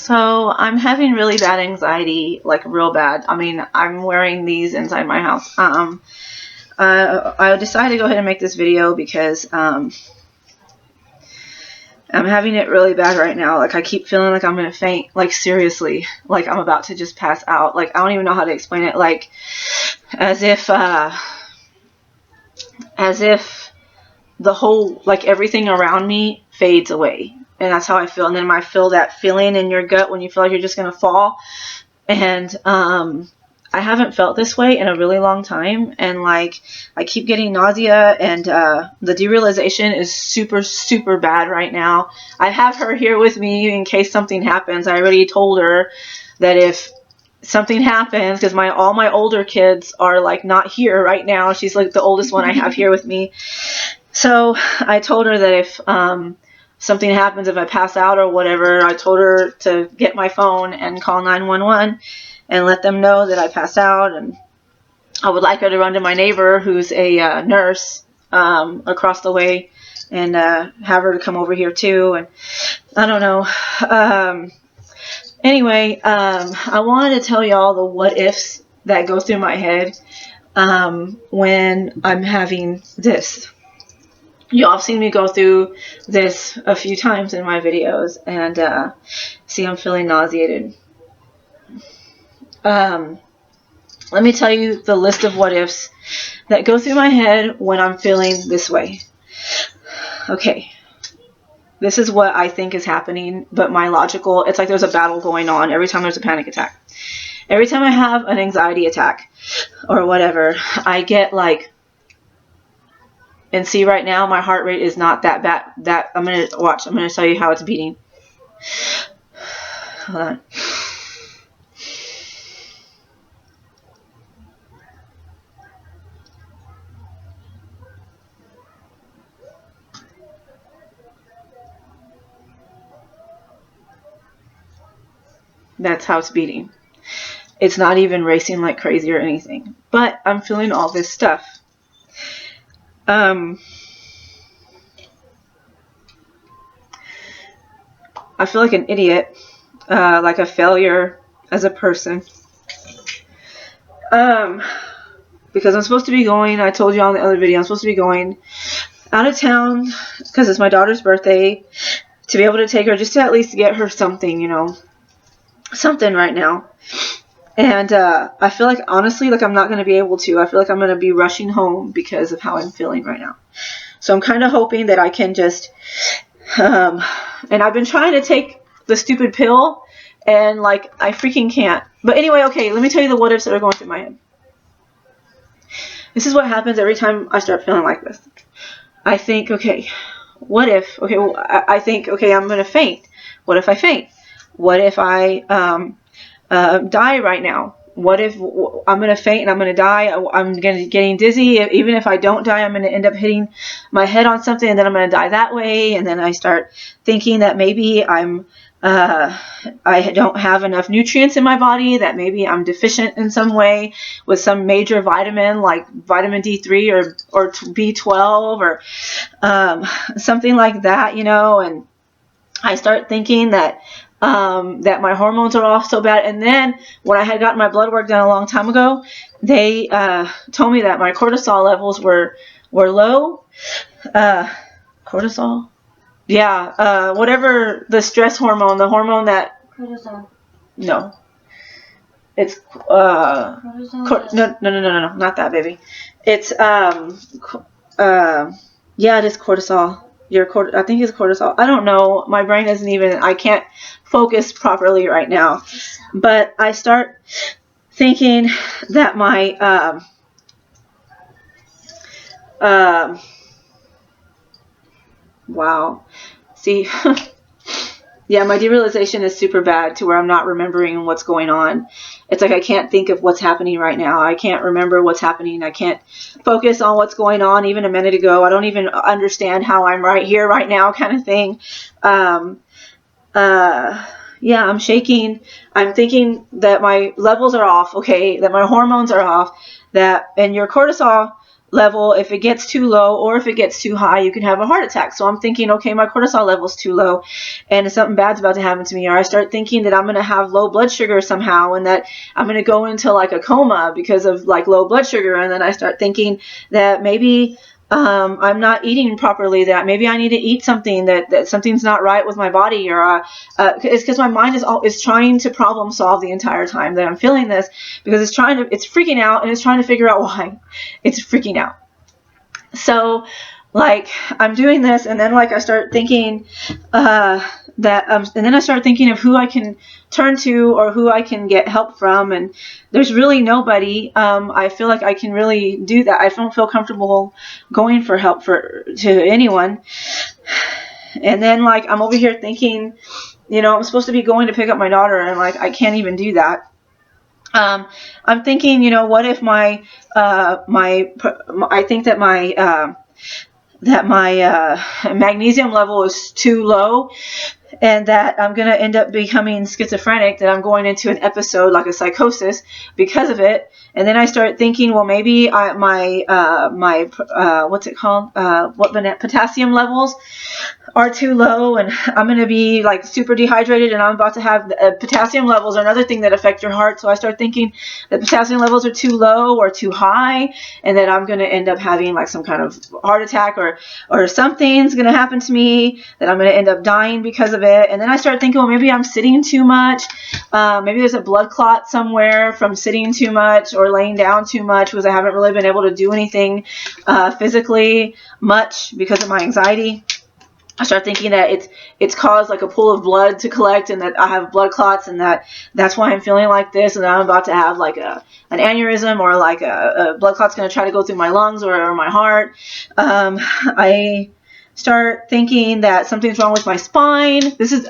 So I'm having really bad anxiety, like real bad. I mean, I'm wearing these inside my house. I decided to go ahead and make this video because I'm having it really bad right now. Like I keep feeling like I'm gonna faint. Like seriously, like I'm about to just pass out. Like I don't even know how to explain it. Like as if the whole, like everything around me fades away. And that's how I feel. And then I feel that feeling in your gut when you feel like you're just going to fall. And I haven't felt this way in a really long time. And like I keep getting nausea, and the derealization is super, super bad right now. I have her here with me in case something happens. I already told her that if something happens, because all my older kids are like not here right now. She's like the oldest one I have here with me. So I told her that if something happens, if I pass out or whatever, I told her to get my phone and call 911 and let them know that I passed out. And I would like her to run to my neighbor, who's a nurse across the way, and have her to come over here too. And I don't know. Anyway, I wanted to tell y'all the what ifs that go through my head when I'm having this. Y'all have seen me go through this a few times in my videos, and see, I'm feeling nauseated. Let me tell you the list of what ifs that go through my head when I'm feeling this way. Okay, this is what I think is happening, but my logical, it's like there's a battle going on every time there's a panic attack. Every time I have an anxiety attack or whatever, I get like, and see right now my heart rate is not that bad. That I'm going to tell you how it's beating. Hold on. That's how it's beating. It's not even racing like crazy or anything, but I'm feeling all this stuff. I feel like an idiot, like a failure as a person. Because I'm supposed to be going, I told you on the other video, I'm supposed to be going out of town because it's my daughter's birthday, to be able to take her, just to at least get her something, you know, something right now. And I feel like, honestly, like I'm not going to be able to. I feel like I'm going to be rushing home because of how I'm feeling right now. So I'm kind of hoping that I can just, and I've been trying to take the stupid pill, and like I freaking can't. But anyway, okay, let me tell you the what ifs that are going through my head. This is what happens every time I start feeling like this. I think, okay, what if, okay, well, I think, okay, I'm going to faint. What if I faint? What if I die right now? What if I'm going to faint and I'm going to die? I'm going to getting dizzy. Even if I don't die, I'm going to end up hitting my head on something, and then I'm going to die that way. And then I start thinking that maybe I don't have enough nutrients in my body, that maybe I'm deficient in some way with some major vitamin, like vitamin D3 or B12 or something like that, you know. And I start thinking that that my hormones are off so bad. And then when I had gotten my blood work done a long time ago, they told me that my cortisol levels were low. Cortisol? Yeah, whatever, the stress hormone, the hormone that... Cortisol. No. It's, cortisol. No, not that, baby. It's, yeah, it is cortisol. I think it's cortisol. I don't know. My brain isn't even, I can't focus properly right now. But I start thinking that my, wow. See, yeah, my derealization is super bad to where I'm not remembering what's going on. It's like I can't think of what's happening right now. I can't remember what's happening. I can't focus on what's going on even a minute ago. I don't even understand how I'm right here, right now, kind of thing. Yeah, I'm shaking. I'm thinking that my levels are off, okay, that my hormones are off, and your cortisol level, if it gets too low or if it gets too high, you can have a heart attack. So I'm thinking, okay, my cortisol level is too low and something bad's about to happen to me. Or I start thinking that I'm going to have low blood sugar somehow and that I'm going to go into like a coma because of like low blood sugar. And then I start thinking that maybe I'm not eating properly, that maybe I need to eat something, that something's not right with my body, or it's because my mind is trying to problem solve the entire time that I'm feeling this, because it's freaking out and it's trying to figure out why it's freaking out. So like I'm doing this, and then like I start thinking and then I start thinking of who I can turn to or who I can get help from, and there's really nobody. I feel like I can really do that. I don't feel comfortable going for help to anyone. And then like I'm over here thinking, I'm supposed to be going to pick up my daughter, and like I can't even do that. I'm thinking, what if I think that my magnesium level is too low, and that I'm going to end up becoming schizophrenic, that I'm going into an episode like a psychosis because of it. And then I start thinking, well, maybe what's it called? Potassium levels are too low, and I'm going to be like super dehydrated, and I'm about to have potassium levels are another thing that affect your heart. So I start thinking that potassium levels are too low or too high, and that I'm going to end up having like some kind of heart attack, or something's going to happen to me, that I'm going to end up dying because of it. And then I start thinking, well, maybe I'm sitting too much. Maybe there's a blood clot somewhere from sitting too much or laying down too much, because I haven't really been able to do anything physically much because of my anxiety. I start thinking that it's caused like a pool of blood to collect, and that I have blood clots, and that's why I'm feeling like this, and that I'm about to have like an aneurysm, or like a blood clot's going to try to go through my lungs or my heart. I start thinking that something's wrong with my spine.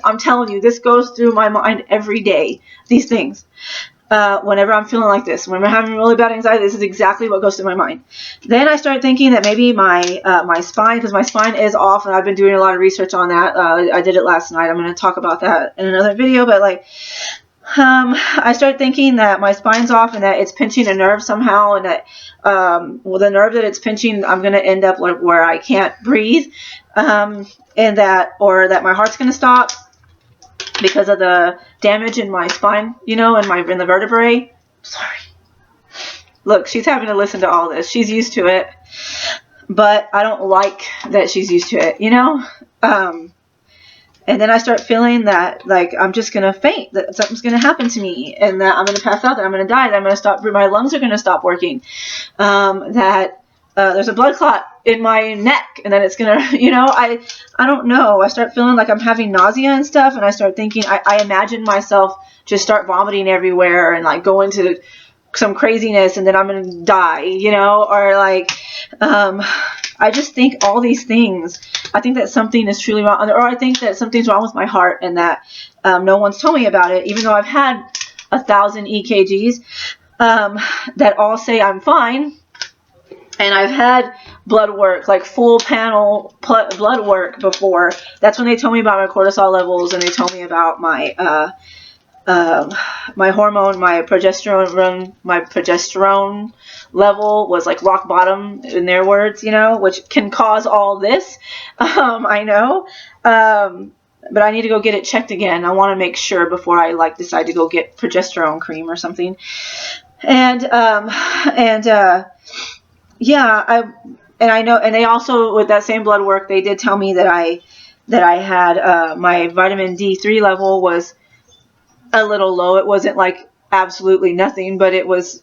I'm telling you, this goes through my mind every day, these things. Whenever I'm feeling like this, when I'm having really bad anxiety, this is exactly what goes through my mind. Then I start thinking that maybe my spine, because my spine is off, and I've been doing a lot of research on that. I did it last night. I'm going to talk about that in another video, but like, I start thinking that my spine's off, and that it's pinching a nerve somehow, and that the nerve that it's pinching, I'm going to end up like where I can't breathe, or that my heart's going to stop because of the damage in my spine, in the vertebrae. Sorry. Look, she's having to listen to all this. She's used to it, but I don't like that she's used to it, and then I start feeling that like I'm just going to faint, that something's going to happen to me, and that I'm going to pass out, that I'm going to die, that I'm going to stop, my lungs are going to stop working, that there's a blood clot in my neck, and then it's gonna, I don't know. I start feeling like I'm having nausea and stuff, and I start thinking, I imagine myself just start vomiting everywhere and like go into some craziness, and then I'm gonna die, or like, I just think all these things. I think that something is truly wrong, or I think that something's wrong with my heart, and that no one's told me about it, even though I've had 1,000 EKGs that all say I'm fine. And I've had blood work, like full panel blood work before. That's when they told me about my cortisol levels, and they told me about my my hormone, my progesterone level was like rock bottom in their words, which can cause all this. I know. But I need to go get it checked again. I want to make sure before I like decide to go get progesterone cream or something. Yeah, I know, and they also, with that same blood work, they did tell me that I had my vitamin D3 level was a little low. It wasn't like absolutely nothing, but it was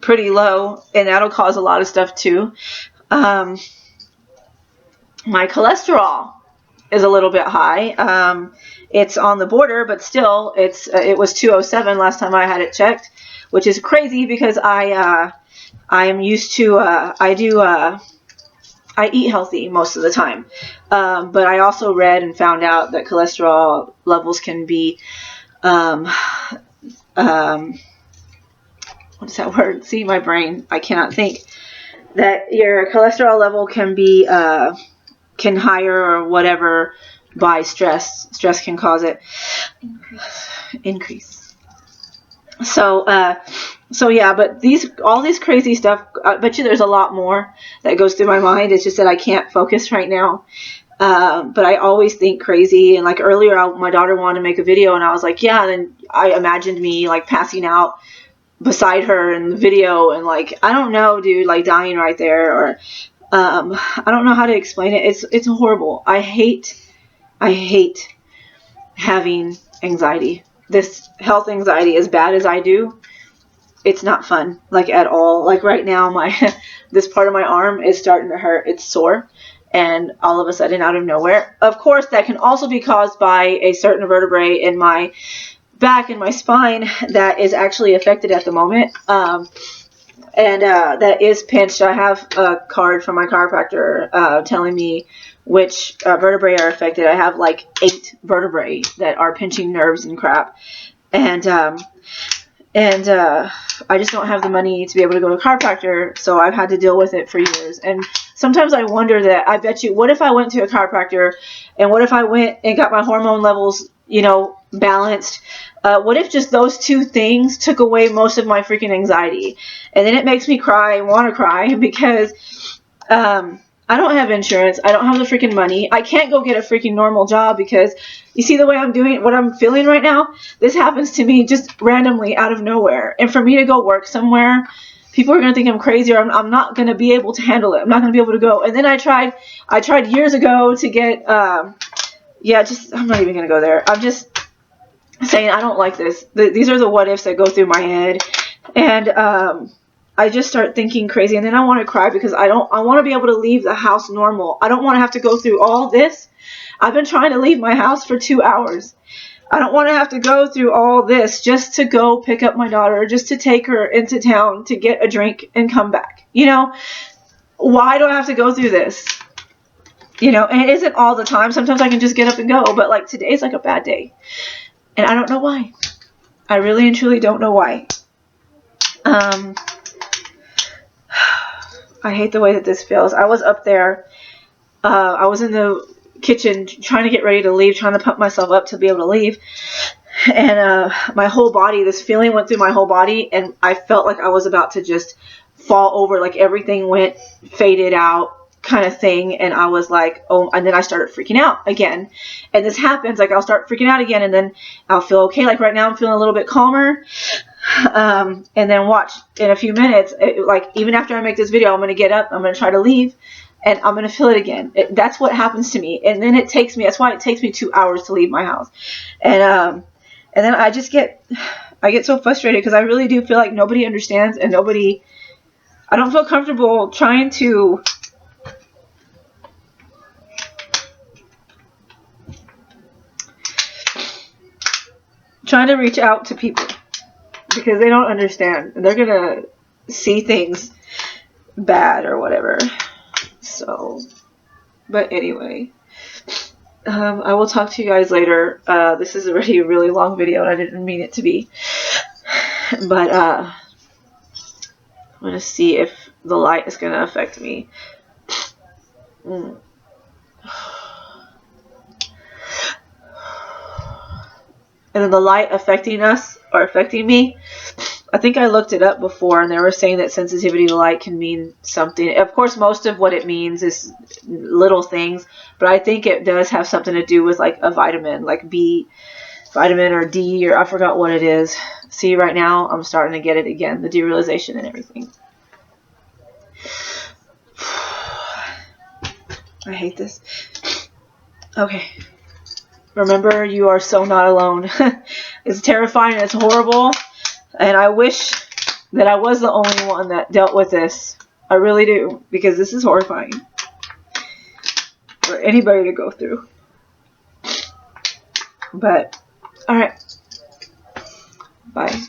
pretty low, and that'll cause a lot of stuff too. My cholesterol is a little bit high. It's on the border, but still, it was 207 last time I had it checked, which is crazy because I am used to, I eat healthy most of the time. But I also read and found out that cholesterol levels can be, what is that word? See, my brain, I cannot think. That your cholesterol level can be, can higher or whatever by stress. Stress can cause it. Increase. So, So yeah, but all these crazy stuff, I bet you there's a lot more that goes through my mind. It's just that I can't focus right now. But I always think crazy. And like earlier, my daughter wanted to make a video, and I was like, yeah. And then I imagined me like passing out beside her in the video, and like, I don't know, dude, like dying right there, or I don't know how to explain it. It's horrible. I hate having anxiety. This health anxiety, as bad as I do, it's not fun, like at all. Like right now, my this part of my arm is starting to hurt. It's sore, and all of a sudden, out of nowhere. Of course, that can also be caused by a certain vertebrae in my back and my spine that is actually affected at the moment. And that is pinched. I have a card from my chiropractor telling me which vertebrae are affected. I have like 8 vertebrae that are pinching nerves and crap. And I just don't have the money to be able to go to a chiropractor, so I've had to deal with it for years. And sometimes I wonder that, I bet you, what if I went to a chiropractor, and what if I went and got my hormone levels, balanced? What if just those 2 things took away most of my freaking anxiety? And then it makes me cry and want to cry because I don't have insurance. I don't have the freaking money. I can't go get a freaking normal job because you see the way I'm doing, what I'm feeling right now? This happens to me just randomly out of nowhere. And for me to go work somewhere, people are going to think I'm crazy, or I'm not going to be able to handle it. I'm not going to be able to go. And then I tried years ago to get, I'm not even going to go there. I'm just saying I don't like this. These are the what ifs that go through my head. And, I just start thinking crazy, and then I want to cry because I want to be able to leave the house normal. I don't want to have to go through all this. I've been trying to leave my house for 2 hours. I don't want to have to go through all this just to go pick up my daughter, just to take her into town to get a drink and come back. Why do I have to go through this? And it isn't all the time. Sometimes I can just get up and go, but like today's like a bad day. And I don't know why. I really and truly don't know why. I hate the way that this feels. I was up there. I was in the kitchen trying to get ready to leave, trying to pump myself up to be able to leave. And my whole body, this feeling went through my whole body, and I felt like I was about to just fall over, like everything faded out kind of thing. And I was like, oh, and then I started freaking out again. And this happens, like I'll start freaking out again, and then I'll feel okay. Like right now I'm feeling a little bit calmer. And then watch, in a few minutes, like even after I make this video, I'm going to get up, I'm going to try to leave, and I'm going to feel it again. That's what happens to me. And then that's why it takes me 2 hours to leave my house. And then I get so frustrated because I really do feel like nobody understands, and I don't feel comfortable trying to reach out to people, because they don't understand. They're going to see things bad or whatever. So, but anyway, I will talk to you guys later. This is already a really long video, and I didn't mean it to be. But I'm going to see if the light is going to affect me. And then the light affecting us, or affecting me, I think I looked it up before, and they were saying that sensitivity to light can mean something. Of course, most of what it means is little things, but I think it does have something to do with like a vitamin, like B vitamin or D, or I forgot what it is. See, right now I'm starting to get it again, the derealization and everything. I hate this. Okay. Remember, you are so not alone. It's terrifying, it's horrible, and I wish that I was the only one that dealt with this. I really do, because this is horrifying for anybody to go through. But, alright. Bye.